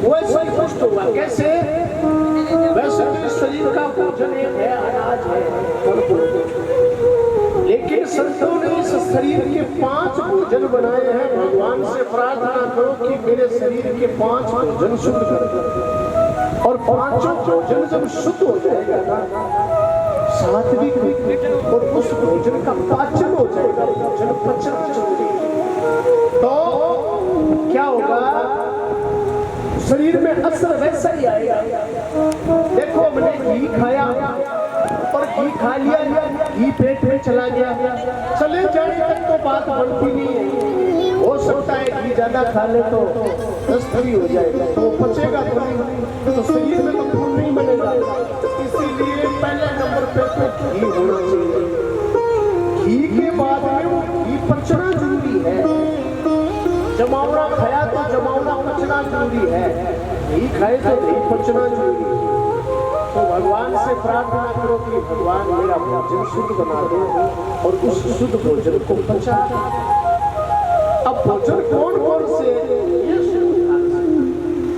वो संतुष्ट हुआ। कैसे? वैसे तो शरीर का भोजन एक है, अनाज है, लेकिन संतों ने इस शरीर के 5 भोजन बनाए हैं। भगवान से प्रार्थना करो कि मेरे शरीर के 5 भोजन शुद्ध कर दो। और 5 भोजन जब शुद्ध हो जाएगा ना, सात्विक, और उस भोजन का पाचन हो जाएगा, भोजन पचना जरूरी है, तो क्या होगा? शरीर में असर वैसा ही आएगा। देखो, हमने घी खाया और घी खा लिया, घी पेट में चला गया, चले जाने तक तो बात बनती नहीं है। हो सकता है घी ज्यादा खा ले तो दस्त भी हो जाएगा, तो पचेगा तो शरीर में तो खून नहीं बनेगा। इसीलिए पहले नंबर पे तो घी होना चाहिए। घी के बाद में वो घी पचना जरूरी है। जमावड़ा खाया तो जमावड़ा पचना जरूरी है, घी खाए तो घी पचना जरूरी है। तो भगवान से प्रार्थना करो कि भगवान मेरा भोजन शुद्ध बना दो और उस शुद्ध भोजन को पचा। अब भोजन कौन कौन से? ये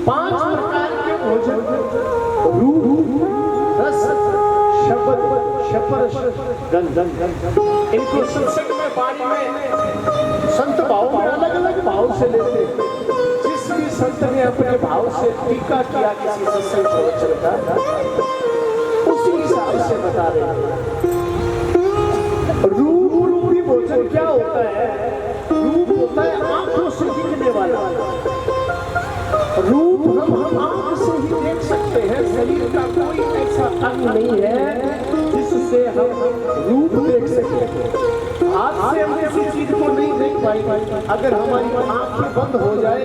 5 प्रकार के भोजन: रूप, रस, शब्द, स्पर्श, गंध। इनको सत्संग में वाणी में संत भाव में अलग अलग भाव से लेते। जिस भी संत ने अपने भाव से टीका किया किसी सत्संग प्रवचन का, उसी हिसाब से बता रहे हैं। रूपी भोजन क्या होता है? रूप होता है आंखों से दिखने वाला। रूप हम आंख से ही देख सकते हैं। शरीर का कोई ऐसा अंग नहीं है जिससे हम रूप देख सकें। हाथ से हम किसी चीज को नहीं देख पाएंगे। अगर हमारी आंखें बंद हो जाए,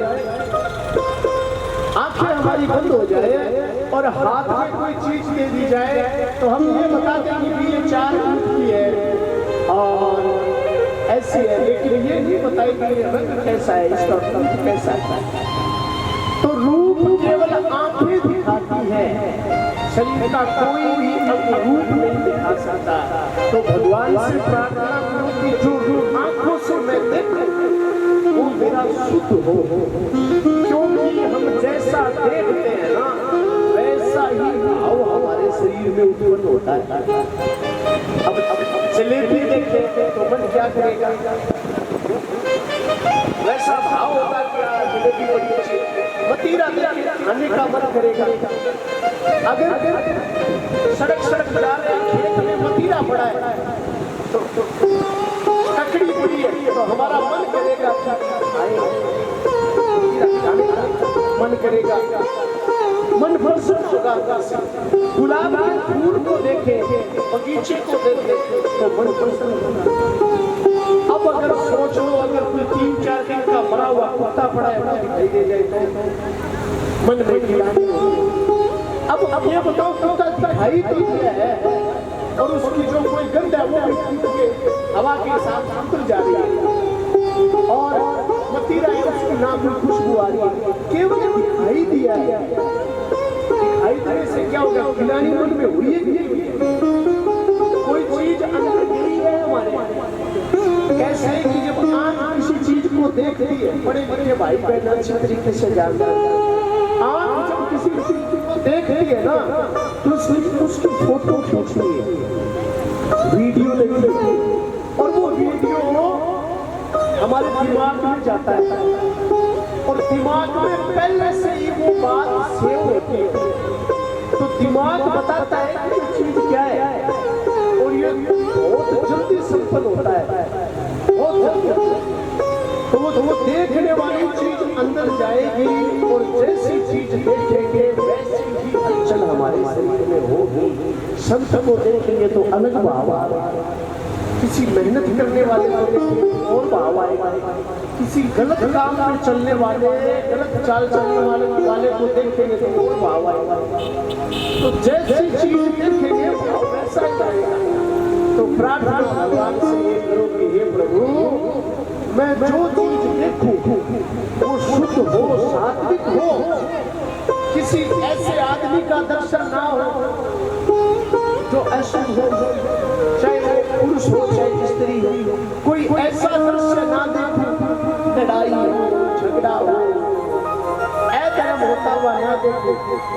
आंखें हमारी बंद हो जाए और हाथ में कोई चीज दे दी जाए, तो हम ये बता देंगे कि ये 4 फुट की है और ऐसी है, लेकिन ये नहीं बताएंगे ये रंग कैसा है, इसका रंग कैसा है। तो रूप केवल आंखें दिखाती है, शरीर का कोई भी अंग रूप नहीं दिखा सकता। तो भगवान से प्रार्थना करो कि जो रूप आंखों से मैं देखूं वो मेरा शुद्ध हो, क्योंकि हम जैसा देखते हैं ना वैसा ही भाव हमारे शरीर में उत्पन्न होता है। अब जलेबी देखे तो मन क्या करेगा? वैसा भाव होगा क्या? जलेबी बड़ी अच्छी, मतीरा खाने का मन करेगा। अगर सड़क जा रहे हैं, खेत में मतीरा पड़ा है तो ककड़ी पड़ी है, तो हमारा मन करेगा मन करेगा, मन प्रसन्न होगा। गुलाब के फूल को देखे, बगीचे को देखे तो मन प्रसन्न होगा। अब अगर सोच लो, अगर कोई 3-4 दिन का मरा हुआ कुत्ता पड़ा है दिखाई दे जाए तो मन में गिलानी होगी। अब ये बताओ, कुत्ता दिखाई तो दिया है और उसकी जो कोई गंध है वो भी हवा के साथ उतर जा रही है और मतीरा है उसकी नाम में खुशबू आ रही है। केवल दिखाई दिया है, दिखाई देने से क्या होगा? गिलानी मन में हुई है। कोई चीज अंदर गिरी है हमारे। कैसे कि जब आंख किसी चीज को देखती है, बड़े बड़े भाई बहन अच्छी तरीके से जानते हैं, आंख जब किसी चीज को देखती है ना तो उसकी फोटो खींचती है, वीडियो लेती है और वो वीडियो हमारे दिमाग में जाता है और दिमाग में पहले से ही वो बात सेव होती है। तो दिमाग बताता है कि ये चीज क्या है और ये बहुत जल्दी संपन्न होता है, बहुत जल्दी। तो वो देखने वाली चीज अंदर जाएगी और जैसी चीज देखेंगे वैसी ही हलचल हमारे शरीर में होगी। संत को देखेंगे तो अलग भाव आएगा, किसी मेहनत करने वाले को देखेंगे और भाव आएगा, किसी गलत काम में चलने वाले, गलत चाल चलने वाले को देखेंगे तो और भाव आएगा। तो जैसी चीज देखेंगे भाव वैसा ही आएगा। तो प्रार्थना भगवान से ये करो कि हे प्रभु, मैं जो चीज देखूं वो शुद्ध हो, सात्विक हो, किसी ऐसे आदमी का दर्शन ना हो जो अशुद्ध हो, चाहे वो पुरुष हो चाहे स्त्री हो, कोई ऐसा दृश्य ना देखूं, लड़ाई हो, झगड़ा हो, अधर्म होता आता हुआ ना देखो,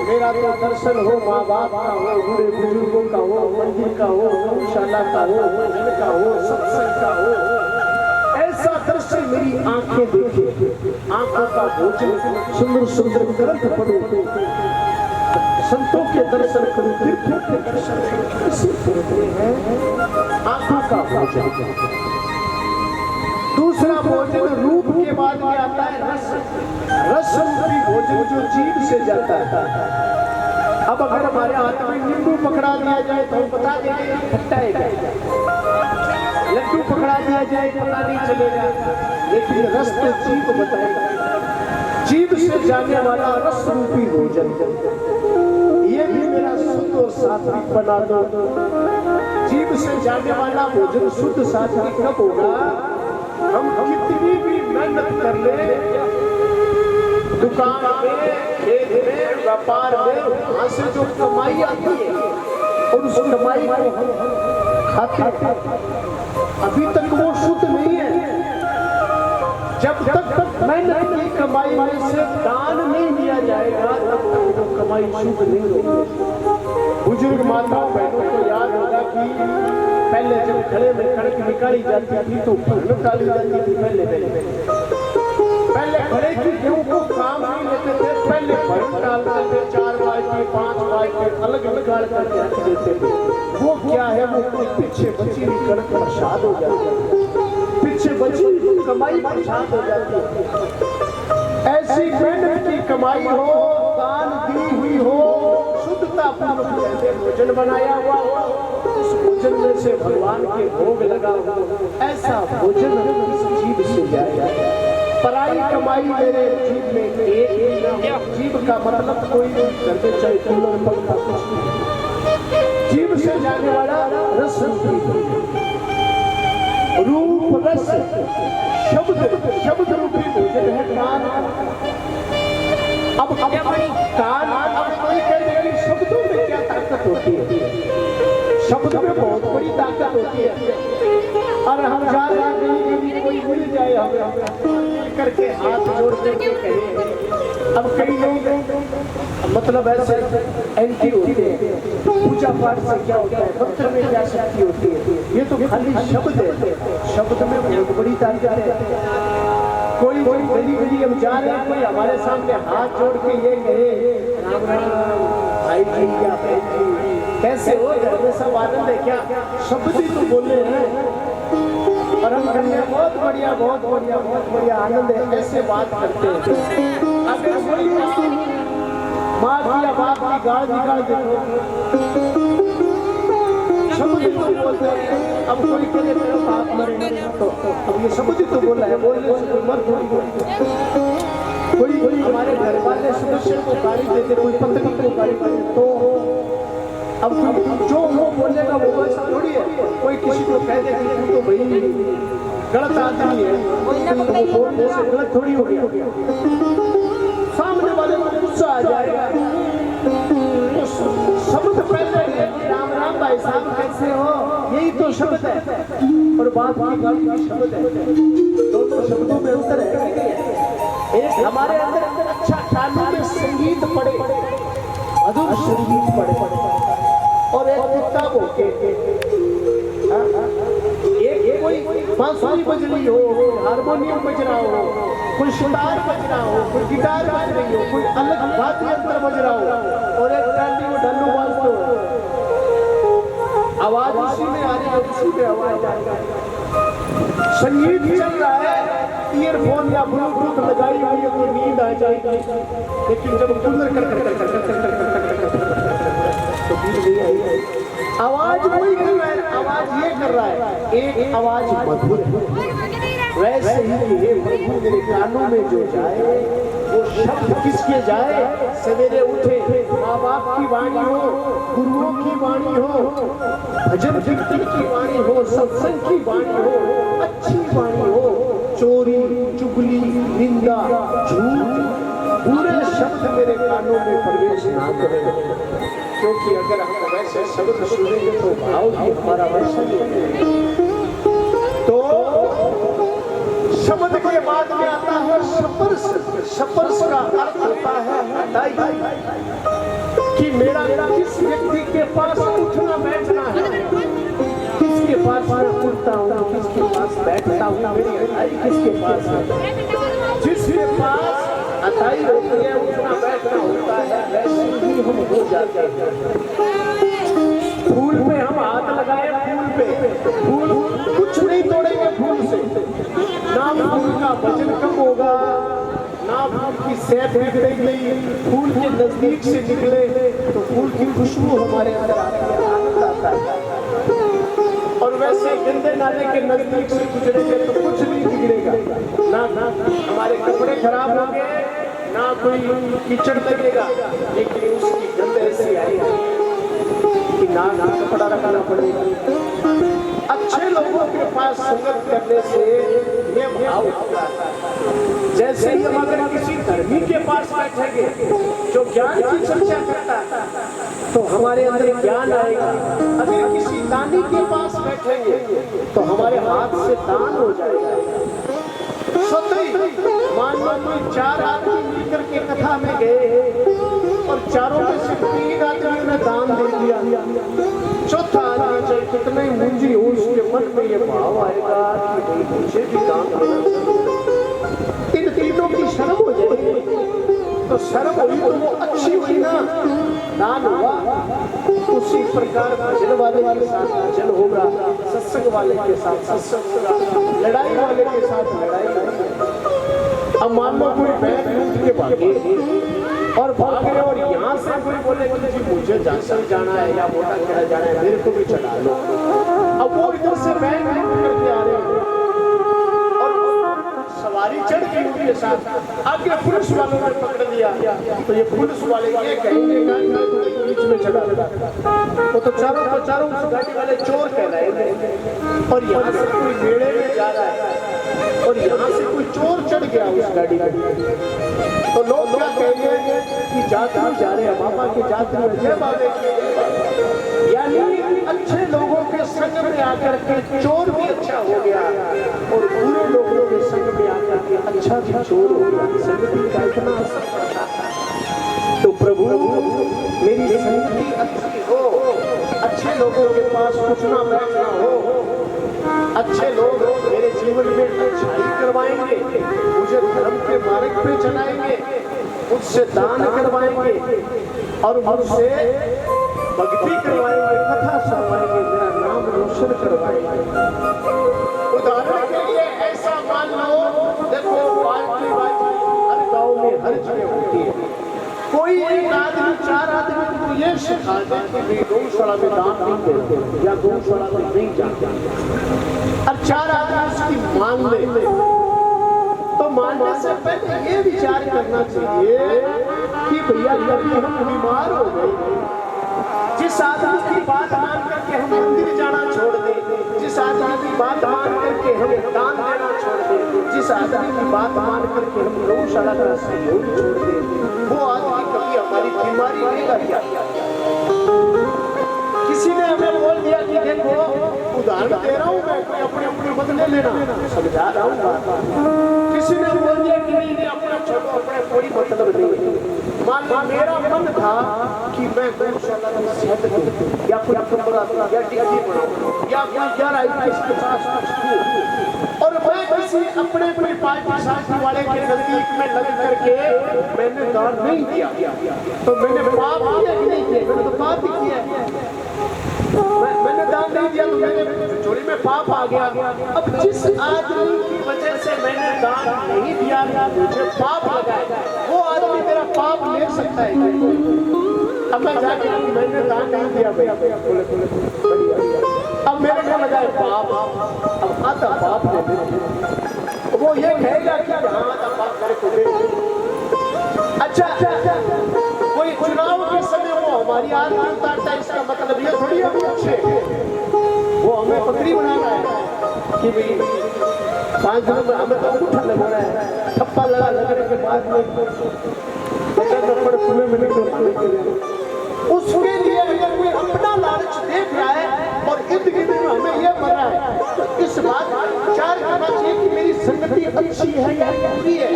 मेरा तो दर्शन हो माँ बाप का हो, बूढ़े बुजुर्गों का हो, मंदिर का हो, गौशाला का हो, भजन का हो, सत्संग का हो, ऐसा दृश्य मेरी आंखें देखे, आंखों का भोजन, सुंदर सुंदर ग्रंथ पढ़ो, संतों के दर्शन करो, तीर्थों के दर्शन करते हैं, आंखों का भोजन। दूसरा भोजन रूप के बाद में आता है रस, रस रूपी भोजन जो जीभ से जाता है। अब अगर हमारे हाथ में नींबू पकड़ा दिया जाए तो हम बता देंगे खट्टा है, लड्डू पकड़ा दिया जाए पता नहीं चलेगा, लेकिन रस तो जीभ बताएगा। जीभ से जाने वाला रस रूपी भोजन, ये भी मेरा शुद्ध और सात्विक बना दो। जीभ से जाने वाला भोजन शुद्ध सात्विक कब होगा? हम कितनी भी मेहनत कर ले, दुकान में, खेत में, व्यापार में, वहां से जो कमाई आती है और उस कमाई को हम खाते हैं, अभी तक वो शुद्ध नहीं है। जब तक मेहनत की कमाई में से दान नहीं दिया जाएगा तब तक वो कमाई शुद्ध नहीं होगी। बुजुर्ग माताओं बहनों को याद होगा कि पहले जब खड़े में कड़क निकाली जाती थी तो भून डाली जाती थी। पहले खड़े की गेहूं को काम नहीं लेते थे, पहले भून डालते थे, 4 बाल्टी 5 बाल्टी अलग अलग निकाल कर रख देते थे। वो क्या है, वो पीछे बची हुई कड़क प्रसाद हो जाती है, पीछे बची हुई कमाई प्रसाद हो जाती है। ऐसी मेहनत की कमाई हो, दान दी हुई हो, शुद्धता पूर्वक भोजन बनाया हुआ हो, उस भोजन में से भगवान के भोग लगा हो, ऐसा भोजन इस जीभ से जाएगा। पराई कमाई मेरे जीभ में एक ही ना हो। जीभ का मतलब कोई नहीं करते, चाहे कूलर पंखा कुछ नहीं। जीभ से जाने वाला रस रूप, रस, शब्द, शब्द रूपी भोजन है कान। अब कान, अब कोई कहे कि शब्दों में क्या ताकत होती है? शब्द में बहुत बड़ी ताकत होती है। और हम जा रहे हैं, कोई मिल जाए हमें करके हाथ जोड़ करके कहे। अब कई लोग मतलब ऐसे एंटी होते हैं, पूजा पाठ से क्या होता है, मंत्र में क्या शक्ति होती है, ये तो खाली शब्द है, शब्द में बहुत बड़ी ताकत है। कोई गली गली हम जा रहे हैं, कोई हमारे सामने हाथ जोड़ के ये कहे राम राम भाई जी या बहन जी कैसे हो, घर में सब आनंद है क्या? शब्द ही तो बोले हैं और हम कहते हैं बहुत बढ़िया बहुत बढ़िया बहुत बढ़िया आनंद है, ऐसे बात करते हैं। अगर कोई माँ की या बाप की गाल निकाल देखो, शब्द ही तो बोलते हैं। अब कोई कहे मेरा बाप मरे तो अब ये शब्द ही तो बोला है, बोलने से कोई मर थोड़ी। कोई हमारे घर वाले सदस्य को गाली देते, कोई पत्नी को गाली देते, तो अब जो वो बोलेगा वो ऐसा थोड़ी है। कोई किसी को कह दे कि तू तो भाई गलत आदमी है, तो वो बोलने से गलत थोड़ी हो गया, सामने वाले को गुस्सा आ जाएगा। शब्द पहले राम राम भाई साहब कैसे हो, यही तो शब्द है, और बात की गाली भी शब्द है। दोनों शब्दों में अंतर है। एक हमारे अंदर अच्छा कानों में संगीत पड़े, मधुर संगीत पड़े, और एक किताब हो के एक कोई बांसुरी बज रही हो, हारमोनियम बज रहा हो, कोई सितार बज रहा हो, कोई गिटार बज रही हो, कोई अलग वाद्य यंत्र बज रहा हो, और एक डांडी में डल्लू बाजते हो, आवाज उसी में आ रही है, उसी में आवाज आ रही है। संगीत चल रहा है, ईयरफोन या ब्लूटूथ लगाई हुई है तो नींद आ जाएगी, लेकिन जब कूलर तो नींद नहीं आई। आवाज वही कर रहा है, आवाज ये कर रहा है, एक आवाज मधुर है। वैसे ही ये मधुर मेरे कानों में जो जाए वो शब्द किसके जाए? सवेरे उठे माँ बाप की वाणी हो, गुरुओं की वाणी हो, भजन कीर्तन की वाणी हो, सत्संग की वाणी हो, अच्छी वाणी हो, चोरी चुगली निंदा झूठ बुरे शब्द मेरे कानों में प्रवेश ना करें। क्योंकि अगर हम वैसे शब्द सुनेंगे तो भाव भी हमारा वैसा ही तो शब्द के बाद में आता है स्पर्श। स्पर्श का अर्थ होता है हटाई, कि मेरा किस व्यक्ति के पास उठना बैठना है, किसके पास मैं उठता हूँ, किसके पास बैठता हूँ, मेरी हटाई किसके पास है। जिसके पास हटाई होती है, उठना बैठना होता है, वैसे ही हम हो जाते हैं। फूल पे हम हाथ लगाए, फूल पे, फूल कुछ नहीं तोड़ेंगे फूल से, ना फूल का वजन कम होगा, ना फूल की सेहत बिगड़ेगी। फूल के नजदीक से निकले तो फूल की खुशबू हमारे अंदर आती है, आनंद आता है। और वैसे गंदे नाले के नजदीक से गुजरेंगे तो कुछ नहीं बिगड़ेगा, ना हमारे कपड़े खराब होंगे, ना कोई कीचड़ लगेगा, लेकिन उसकी गंध ऐसी आएगी कि ना कपड़ा रखना पड़ेगा। अच्छे लोगों के पास संगत करने से ये भाव होता है। जैसे ही हम अगर किसी धर्मी के पास बैठेंगे जो ज्ञान की चर्चा करता है तो हमारे अंदर ज्ञान आएगा। अगर किसी दानी के पास बैठेंगे तो हमारे हाथ से दान हो जाएगा। मान लो कोई 4 आदमी मिलकर के कथा में गए और चारों में से 3 आदमियों ने दान दे दिया, चौथा आदमी चाहे कितने मुंजी हो उसके मन में ये भाव आएगा कि मुझे भी दान देना चाहिए। इन तीनों की शर्म हो जाएगी, तो शर्म हुई तो वो अच्छी हुई ना, दान हुआ। उसी प्रकार भजन वाले के साथ भजन होगा, सत्संग वाले के साथ सत्संग, लड़ाई वाले के साथ लड़ाई। अब मान लो कोई बैग लूट के भागे और भाग रहे और यहाँ से कोई बोले कि जी मुझे जानसर जाना है या मोटा खेड़ा जाना है, मेरे को भी चढ़ा लो। अब वो इधर से बैग लूट करके आ रहे हैं और सवारी चढ़ गई उनके साथ, आगे पुलिस वालों ने पकड़ लिया तो ये पुलिस वाले ये कहेंगे बीच में चढ़ा वो तो चारों उस गाड़ी वाले चोर कहलाएंगे। और यहाँ से कोई मेले में जा रहा है और यहाँ से कोई चोर चढ़ गया उस गाड़ी में तो लोग क्या कहेंगे कि जातरू जा रहे हैं, बाबा के जातरू जय बाबे की। यानी अच्छे लोगों के संग में आकर के चोर भी अच्छा हो गया और बुरे लोगों के संग में आकर के अच्छा भी चोर हो गया। संगति का इतना असर पड़ता है। तो प्रभु मेरी संगति अच्छी हो, अच्छे लोगों के पास उठना बैठना हो, अच्छे लोग मेरे जीवन में अच्छाई करवाएंगे, मुझे धर्म के मार्ग पे चलाएंगे, मुझसे दान करवाएंगे और मुझसे भक्ति करवाएंगे, कथा सुनवाएंगे, मेरा नाम रोशन करवाएंगे। उदाहरण के लिए ऐसा मान लो, देखो पार्टी हर गांव में हर जगह होती है। कोई एक आदमी 4 आदमी को ये सिखा दे कि गौशाला में दान नहीं देते या गौशाला में नहीं जाते, और 4 आदमी उसकी मान ले तो मानने से पहले ये विचार करना चाहिए कि भैया कभी हम बीमार हो गए, जिस आदमी की बात मान करके हम मंदिर जाना छोड़ दें, जिस आदमी की बात मान करके हम दान देना छोड़ दें, जिस आदमी की बात मान करके हम गौशाला का सहयोग छोड़ दें, वो आदमी कभी हमारी बीमारी लेगा क्या? किसी ने हमें बोल दिया कि देखो उदाहरण दे रहा हूँ मैं, कोई अपने अपने बदले लेना, समझा रहा हूँ। किसी ने बोल दिया कि नहीं अपना छोड़ो, अपने कोई मतलब नहीं। मान लो मेरा मन था कि मैं गौशाला में सेहत दूं या कोई कमरा या डिग्री बनाऊं या कोई 50 और मैं किसी अपने कोई पार्टी साथी वाले के नजदीक में लग करके मैंने दान नहीं किया तो मैंने पाप किया कि नहीं किया? मैंने तो पाप ही किया। मैंने दान नहीं दिया तो मेरे चोरी में पाप आ गया। अब जिस आदमी की वजह से मैंने दान नहीं दिया मुझे पाप लगा, वो आदमी मेरा पाप ले सकता है? अब मैं जाके मैंने दान नहीं दिया भैया, अब मेरे को लगा पाप, अब आता पाप दे, वो ये कहेगा कि हाँ आता पाप करे को दे। अच्छा कोई चुनाव के समय वो हमारी आरती उतारता है, इसका मतलब ये थोड़ी हम अच्छे, वो हमें पकड़ी बना रहा है कि भाई 5 दिनों में हमें तो अंगूठा लगाना है, थप्पा लगने के बाद में 50 थप्पड़ कुएं में निकलने के लिए। उसके लिए अगर कोई अपना लालच देख रहा है और इर्द गिर्द में हमें ये मर रहा है तो इस बात विचार करना चाहिए कि मेरी संगति अच्छी है या बुरी है,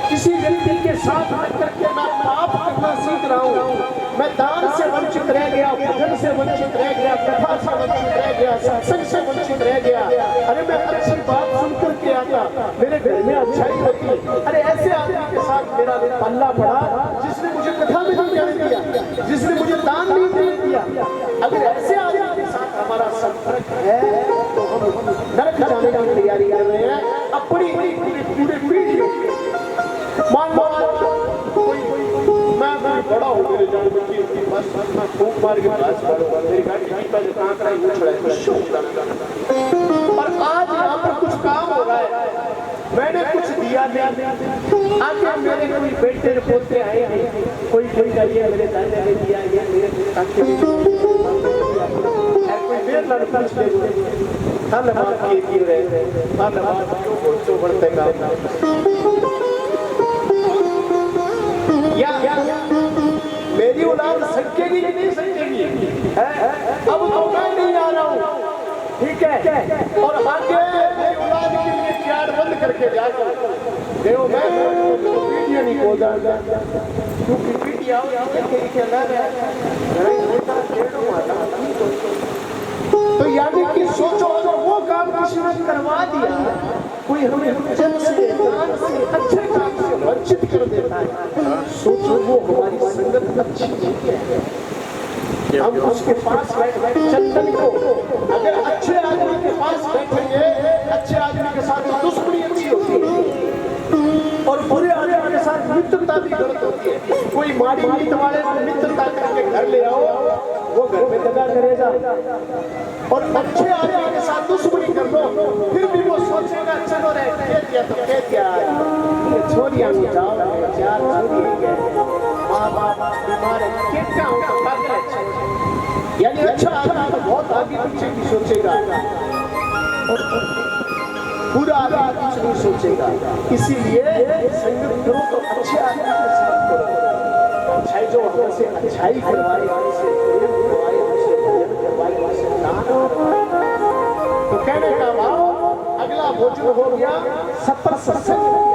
किसी व्यक्ति के साथ मिलकर के मैं पाप करना सीख रहा हूँ, मैं दान से वंचित रह गया, भजन से वंचित रह गया, कथा से वंचित रह गया, सत्संग से वंचित रह गया। अरे मैं अच्छी बात सुनकर के आता, मेरे घर में अच्छाई होती, अरे ऐसे आदमी के साथ मेरा पल्ला पड़ा जिसने मुझे कथा में नहीं जाने दिया, जिसने मुझे दान नहीं देने दिया। अगर ऐसे आदमी के साथ हमारा संपर्क है तो हम नरक जाने की तैयारी कर रहे हैं अपनी पूरे पीढ़ी। मान लो मैं बड़ा हूँ, मेरे जान में बस मैं फूंक मार के बात करूंगा, मेरी गाड़ी की पहले कांकड़ा ही उछड़ा है। और आज यहाँ पर कुछ काम हो रहा है, मैंने कुछ दिया नहीं, आगे मेरे कोई बेटे पोते आए नहीं, कोई कहिए मेरे दादा ने दिया या मेरे काके ने दिया, कोई देर लड़का ले धन्यवाद किए रहे, धन्यवाद क्यों बढ़ते काम या मेरी औलाद सकेगी कि नहीं सकेगी, अब तो मैं नहीं आ रहा हूँ, ठीक है। और आगे मेरी औलाद के लिए प्यार बंद करके जाकर देखो मैं वीडियो नहीं खोल रहा, क्योंकि वीडियो तो यानी कि सोचो अगर वो काम किसी ने करवा दिया, कोई हमें वचन से दान से अच्छे काम से वंचित कर देता है, सोचो वो हमारी संगत अच्छी नहीं है। हम उसके पास बैठ चंदन को अगर अच्छे आदमी के पास बैठेंगे, अच्छे आदमी के साथ दुश्मनी अच्छी होती है और बुरे आदमी के साथ मित्रता भी गलत होती है। कोई माड़ी नीत वाले को मित्रता करके घर ले आओ, वो घर में दगा करेगा, और अच्छे आदमी के साथ दुश्मनी कर दो, फिर भी वो सोचेगा चलो रे कह दिया तो कह दिया, छोरियां जाओ चार छोरी गए, माँ बाप बीमार है, क्या हो तो पागल है। यानी अच्छा आदमी तो बहुत आगे पीछे की सोचेगा और पूरा आदमी कुछ नहीं सोचेगा। इसीलिए संगत करो तो अच्छे आदमी के साथ करो, अच्छाई जो हमसे अच्छाई करवाए, हमसे प्रेम करवाए, हमसे भजन करवाए, हमसे दान। तो कहने का भाव अगला भोजन हो गया सत्संग।